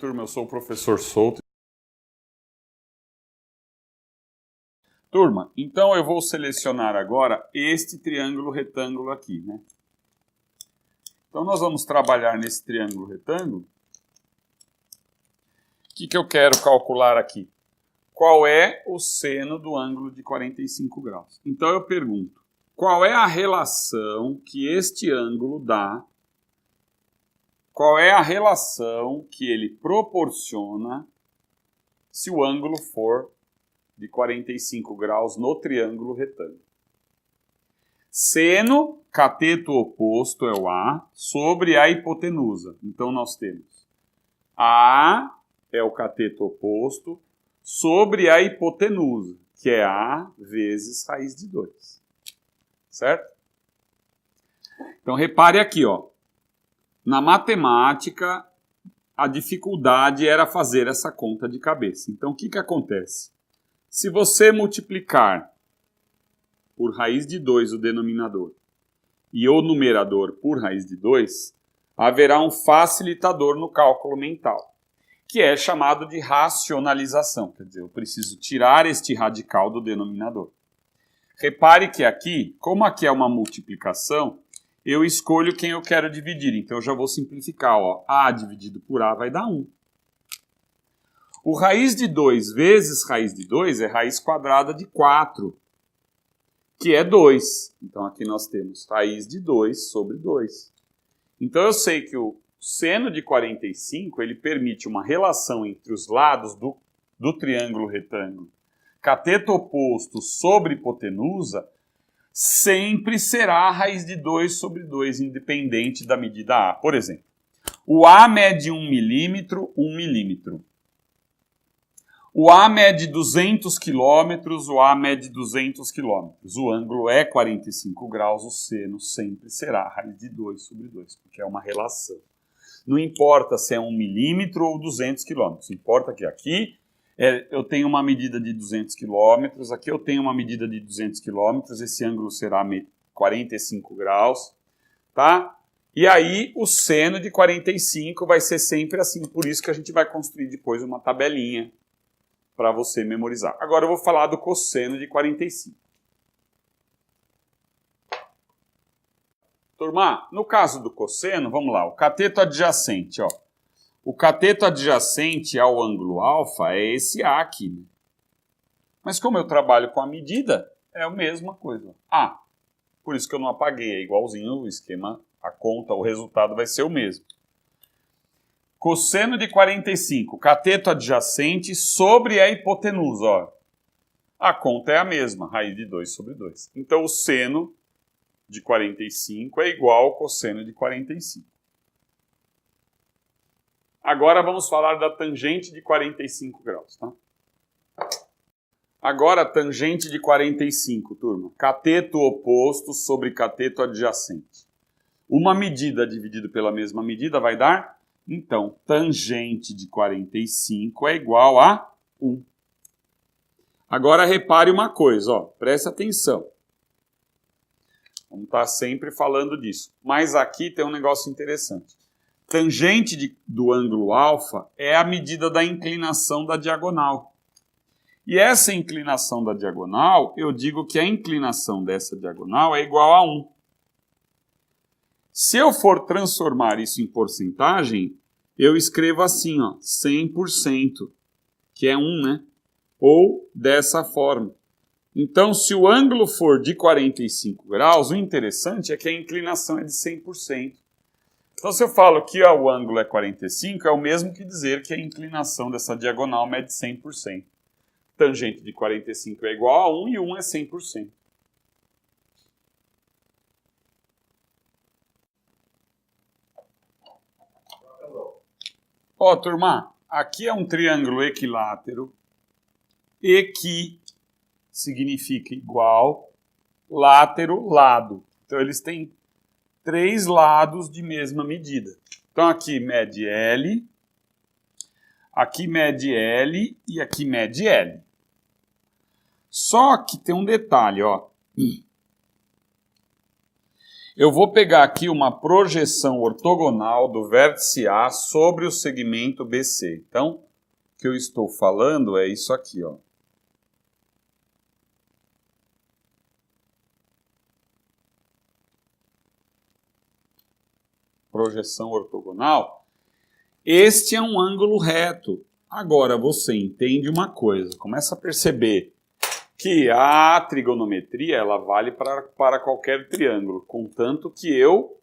turma, eu sou o professor Souto. Turma, então eu vou selecionar agora este triângulo retângulo aqui, né? Então nós vamos trabalhar nesse triângulo retângulo. O que eu quero calcular aqui? Qual é o seno do ângulo de 45 graus? Então eu pergunto, qual é a relação que este ângulo dá? Qual é a relação que ele proporciona se o ângulo for de 45 graus no triângulo retângulo? Seno, cateto oposto é o A, sobre a hipotenusa. Então nós temos A é o cateto oposto sobre a hipotenusa, que é A vezes raiz de 2. Certo? Então repare aqui, ó. Na matemática, a dificuldade era fazer essa conta de cabeça. Então o que acontece? Se você multiplicar por raiz de 2 o denominador e o numerador por raiz de 2, haverá um facilitador no cálculo mental, que é chamado de racionalização. Quer dizer, eu preciso tirar este radical do denominador. Repare que aqui, como aqui é uma multiplicação, eu escolho quem eu quero dividir. Então eu já vou simplificar. Ó. A dividido por A vai dar 1. O raiz de 2 vezes raiz de 2 é raiz quadrada de 4, que é 2. Então aqui nós temos raiz de 2 sobre 2. Então eu sei que o seno de 45 ele permite uma relação entre os lados do triângulo retângulo. Cateto oposto sobre hipotenusa sempre será a raiz de 2 sobre 2, independente da medida A. Por exemplo, o A mede 1 milímetro, 1 milímetro. O A mede 200 quilômetros, o A mede 200 quilômetros. O ângulo é 45 graus, o seno sempre será a raiz de 2 sobre 2, porque é uma relação. Não importa se é 1 milímetro ou 200 quilômetros, importa que aqui eu tenho uma medida de 200 quilômetros, aqui eu tenho uma medida de 200 quilômetros, esse ângulo será 45 graus, tá? E aí o seno de 45 vai ser sempre assim, por isso que a gente vai construir depois uma tabelinha para você memorizar. Agora eu vou falar do cosseno de 45. Turma, no caso do cosseno, vamos lá, o cateto adjacente, ó. O cateto adjacente ao ângulo alfa é esse A aqui. Né? Mas como eu trabalho com a medida, é a mesma coisa. A. Por isso que eu não apaguei, é igualzinho o esquema, a conta, o resultado vai ser o mesmo. Cosseno de 45, cateto adjacente sobre a hipotenusa. Ó. A conta é a mesma, raiz de 2 sobre 2. Então o seno de 45 é igual ao cosseno de 45. Agora vamos falar da tangente de 45 graus, tá? Agora a tangente de 45, turma. Cateto oposto sobre cateto adjacente. Uma medida dividida pela mesma medida vai dar? Então, tangente de 45 é igual a 1. Agora repare uma coisa, ó, presta atenção. Vamos estar sempre falando disso. Mas aqui tem um negócio interessante. Tangente do ângulo alfa é a medida da inclinação da diagonal. E essa inclinação da diagonal, eu digo que a inclinação dessa diagonal é igual a 1. Se eu for transformar isso em porcentagem, eu escrevo assim, ó, 100%, que é 1, né? Ou dessa forma. Então, se o ângulo for de 45 graus, o interessante é que a inclinação é de 100%. Então, se eu falo que o ângulo é 45, é o mesmo que dizer que a inclinação dessa diagonal mede 100%. Tangente de 45 é igual a 1 e 1 é 100%. Ó, turma, aqui é um triângulo equilátero. Equi significa igual, látero, lado. Então, eles têm 3 lados de mesma medida. Então, aqui mede L, aqui mede L e aqui mede L. Só que tem um detalhe, ó. Eu vou pegar aqui uma projeção ortogonal do vértice A sobre o segmento BC. Então, o que eu estou falando é isso aqui, ó. Projeção ortogonal. Este é um ângulo reto. Agora você entende uma coisa, começa a perceber que a trigonometria ela vale para qualquer triângulo, contanto que eu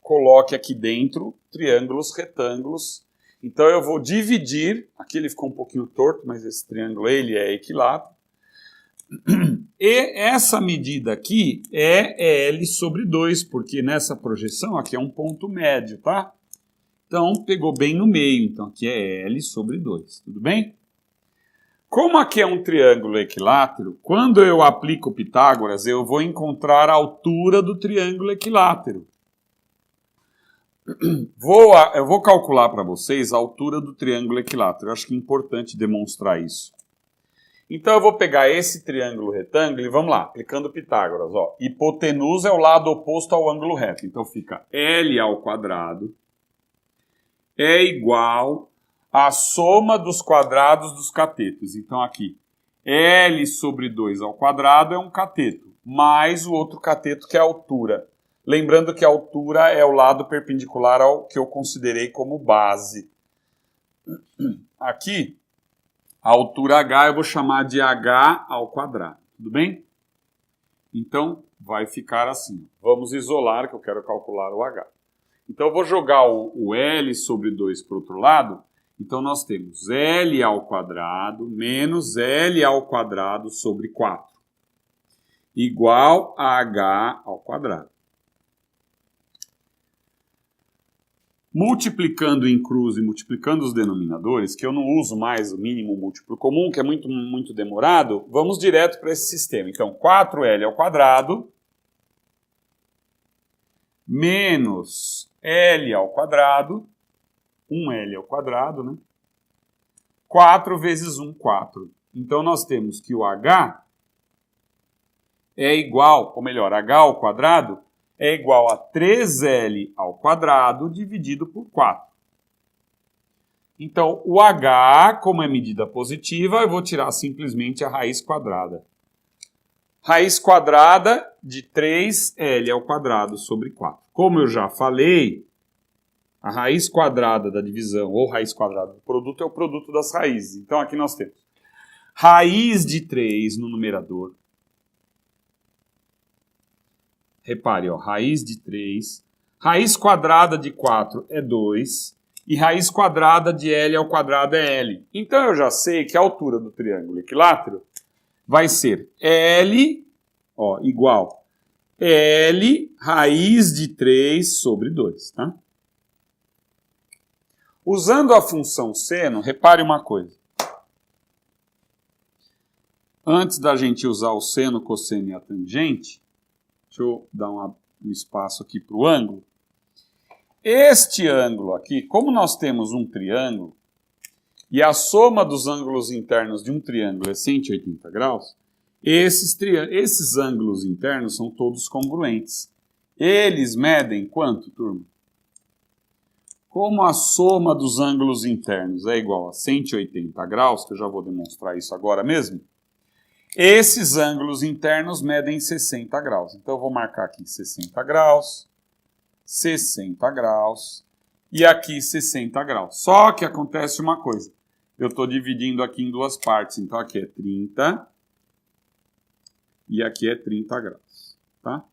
coloque aqui dentro triângulos retângulos. Então eu vou dividir, aqui ele ficou um pouquinho torto, mas esse triângulo ele é equilátero. E essa medida aqui é L sobre 2, porque nessa projeção aqui é um ponto médio, tá? Então pegou bem no meio, então aqui é L sobre 2, tudo bem? Como aqui é um triângulo equilátero, quando eu aplico Pitágoras, eu vou encontrar a altura do triângulo equilátero. Eu vou calcular para vocês a altura do triângulo equilátero. Eu acho que é importante demonstrar isso. Então eu vou pegar esse triângulo retângulo e vamos lá, aplicando Pitágoras. Ó. Hipotenusa é o lado oposto ao ângulo reto. Então fica L ao quadrado é igual a soma dos quadrados dos catetos. Então aqui, L sobre 2 ao quadrado é um cateto, mais o outro cateto que é a altura. Lembrando que a altura é o lado perpendicular ao que eu considerei como base. Aqui, a altura H eu vou chamar de H ao quadrado, tudo bem? Então, vai ficar assim. Vamos isolar, que eu quero calcular o H. Então, eu vou jogar o L sobre 2 para o outro lado. Então, nós temos L ao quadrado menos L ao quadrado sobre 4. Igual a H ao quadrado. Multiplicando em cruz e multiplicando os denominadores, que eu não uso mais o mínimo múltiplo comum, que é muito demorado, vamos direto para esse sistema. Então, 4L ao quadrado menos L ao quadrado, 1L ao quadrado, né? 4 vezes 1, 4. Então, nós temos que o H é igual, ou melhor, H ao quadrado é igual a 3L ao quadrado dividido por 4. Então, o H, como é medida positiva, eu vou tirar simplesmente a raiz quadrada. Raiz quadrada de 3L ao quadrado sobre 4. Como eu já falei, a raiz quadrada da divisão ou raiz quadrada do produto é o produto das raízes. Então, aqui nós temos raiz de 3 no numerador. Repare, ó, raiz de 3. Raiz quadrada de 4 é 2. E raiz quadrada de L ao quadrado é L. Então, eu já sei que a altura do triângulo equilátero vai ser L, ó, igual L raiz de 3 sobre 2, tá? Usando a função seno, repare uma coisa. Antes da gente usar o seno, cosseno e a tangente, deixa eu dar um espaço aqui para o ângulo. Este ângulo aqui, como nós temos um triângulo, e a soma dos ângulos internos de um triângulo é 180 graus, esses ângulos internos são todos congruentes. Eles medem quanto, turma? Como a soma dos ângulos internos é igual a 180 graus, que eu já vou demonstrar isso agora mesmo, esses ângulos internos medem 60 graus. Então eu vou marcar aqui 60 graus, 60 graus e aqui 60 graus. Só que acontece uma coisa. Eu estou dividindo aqui em duas partes. Então aqui é 30 e aqui é 30 graus. Tá?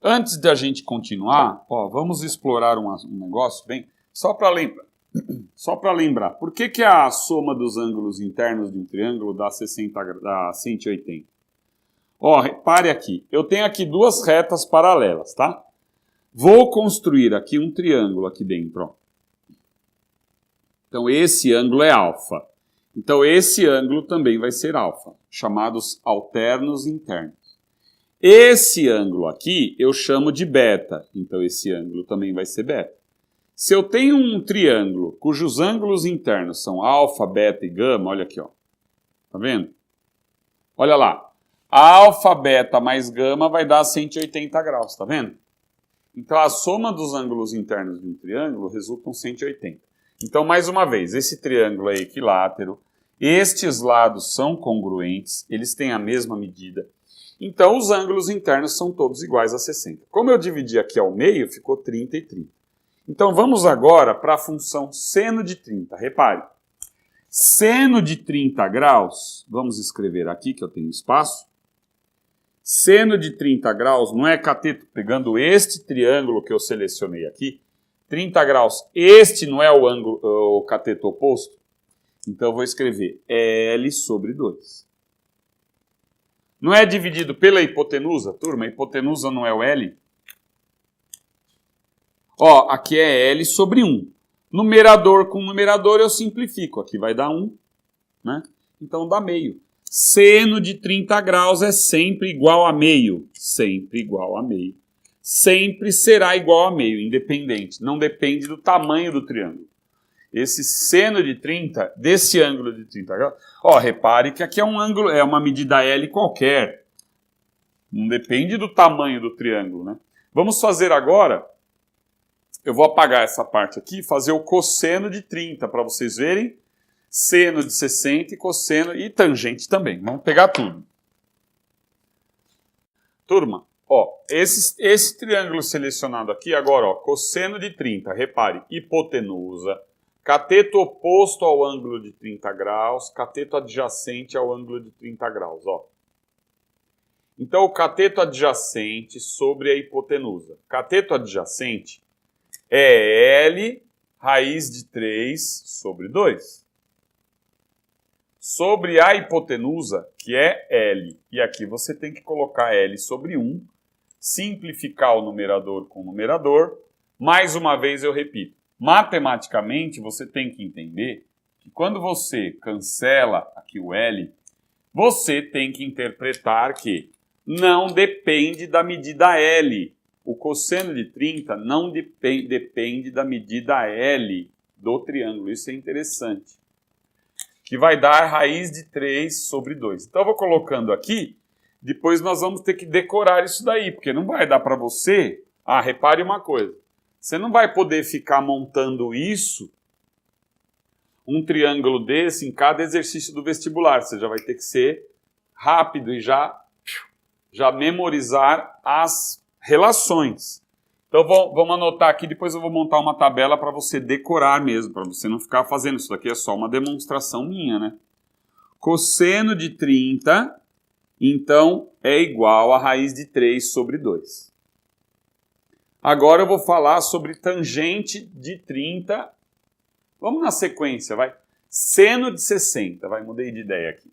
Antes da gente continuar, ó, vamos explorar um negócio bem... Só para lembrar. Por que a soma dos ângulos internos de um triângulo dá 180? Ó, repare aqui. Eu tenho aqui duas retas paralelas, tá? Vou construir aqui um triângulo aqui dentro, ó. Então, esse ângulo é alfa. Então, esse ângulo também vai ser alfa, chamados alternos internos. Esse ângulo aqui eu chamo de beta. Então, esse ângulo também vai ser beta. Se eu tenho um triângulo cujos ângulos internos são alfa, beta e gama, olha aqui, ó. Tá vendo? Olha lá. alfa, beta mais gama vai dar 180 graus, tá vendo? Então, a soma dos ângulos internos de um triângulo resultam 180. Então, mais uma vez, esse triângulo é equilátero, estes lados são congruentes, eles têm a mesma medida. Então, os ângulos internos são todos iguais a 60. Como eu dividi aqui ao meio, ficou 30 e 30. Então, vamos agora para a função seno de 30. Repare, seno de 30 graus, vamos escrever aqui que eu tenho espaço. Seno de 30 graus não é cateto, pegando este triângulo que eu selecionei aqui, 30 graus, este não é o ângulo, o cateto oposto? Então eu vou escrever L sobre 2. Não é dividido pela hipotenusa, turma? A hipotenusa não é o L? Ó, aqui é L sobre 1. Numerador com numerador eu simplifico, aqui vai dar 1, né? Então dá meio. Seno de 30 graus é sempre igual a meio. Sempre igual a meio. Sempre será igual a meio, independente. Não depende do tamanho do triângulo. Esse seno de 30, desse ângulo de 30 graus... Ó, repare que aqui é um ângulo, é uma medida L qualquer. Não depende do tamanho do triângulo, né? Vamos fazer agora... Eu vou apagar essa parte aqui e fazer o cosseno de 30, para vocês verem. Seno de 60 e cosseno e tangente também. Vamos pegar tudo. Turma, ó, esse triângulo selecionado aqui, agora, ó, cosseno de 30, repare, hipotenusa, cateto oposto ao ângulo de 30 graus, cateto adjacente ao ângulo de 30 graus, ó. Então, o cateto adjacente sobre a hipotenusa. Cateto adjacente é L raiz de 3 sobre 2. Sobre a hipotenusa, que é L. E aqui você tem que colocar L sobre 1, simplificar o numerador com o numerador. Mais uma vez eu repito, matematicamente você tem que entender que quando você cancela aqui o L, você tem que interpretar que não depende da medida L. O cosseno de 30 não depende da medida L do triângulo. Isso é interessante. Que vai dar raiz de 3 sobre 2. Então eu vou colocando aqui, depois nós vamos ter que decorar isso daí, porque não vai dar para você... Ah, repare uma coisa, você não vai poder ficar montando isso, um triângulo desse, em cada exercício do vestibular. Você já vai ter que ser rápido e já memorizar as relações. Então vamos anotar aqui, depois eu vou montar uma tabela para você decorar mesmo, para você não ficar fazendo isso daqui, é só uma demonstração minha, né? Cosseno de 30, então, é igual a raiz de 3 sobre 2. Agora eu vou falar sobre tangente de 30. Vamos na sequência, vai. Seno de 60, vai, mudei de ideia aqui.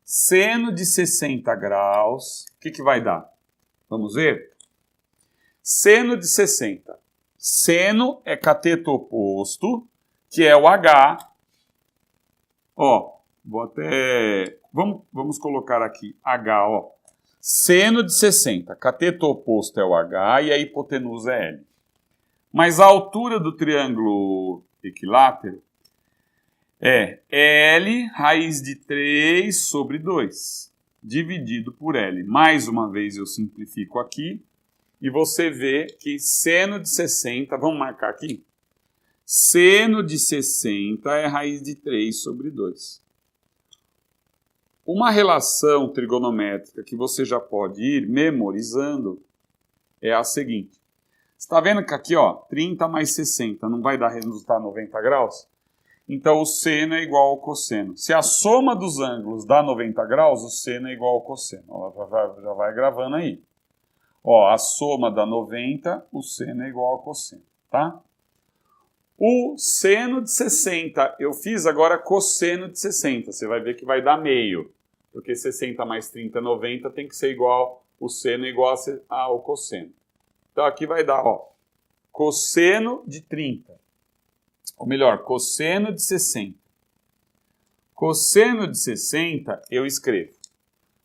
Seno de 60 graus, o que vai dar? Vamos ver? Seno de 60. Seno é cateto oposto, que é o H. Ó, vou até... Vamos colocar aqui H, ó. Seno de 60. Cateto oposto é o H e a hipotenusa é L. Mas a altura do triângulo equilátero é L raiz de 3 sobre 2, dividido por L. Mais uma vez eu simplifico aqui. E você vê que seno de 60, vamos marcar aqui? Seno de 60 é raiz de 3 sobre 2. Uma relação trigonométrica que você já pode ir memorizando é a seguinte. Você está vendo que aqui, ó, 30 mais 60 não vai dar resultado 90 graus? Então o seno é igual ao cosseno. Se a soma dos ângulos dá 90 graus, o seno é igual ao cosseno. Ó, já vai gravando aí. Ó, a soma dá 90, o seno é igual ao cosseno, tá? O seno de 60, eu fiz agora cosseno de 60. Você vai ver que vai dar meio. Porque 60 mais 30, 90, tem que ser igual, o seno é igual ao cosseno. Então aqui vai dar, ó, cosseno de 30. Ou melhor, cosseno de 60. Cosseno de 60, eu escrevo.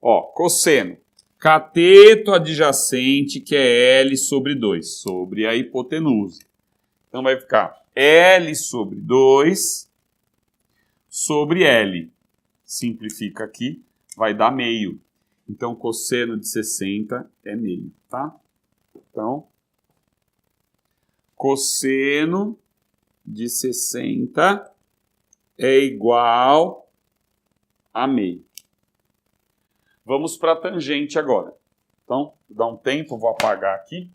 Ó, cosseno. Cateto adjacente, que é L sobre 2, sobre a hipotenusa. Então vai ficar L sobre 2 sobre L. Simplifica aqui, vai dar meio. Então, cosseno de 60 é meio, tá? Então, cosseno de 60 é igual a meio. Vamos para a tangente agora. Então, vou dar um tempo, vou apagar aqui.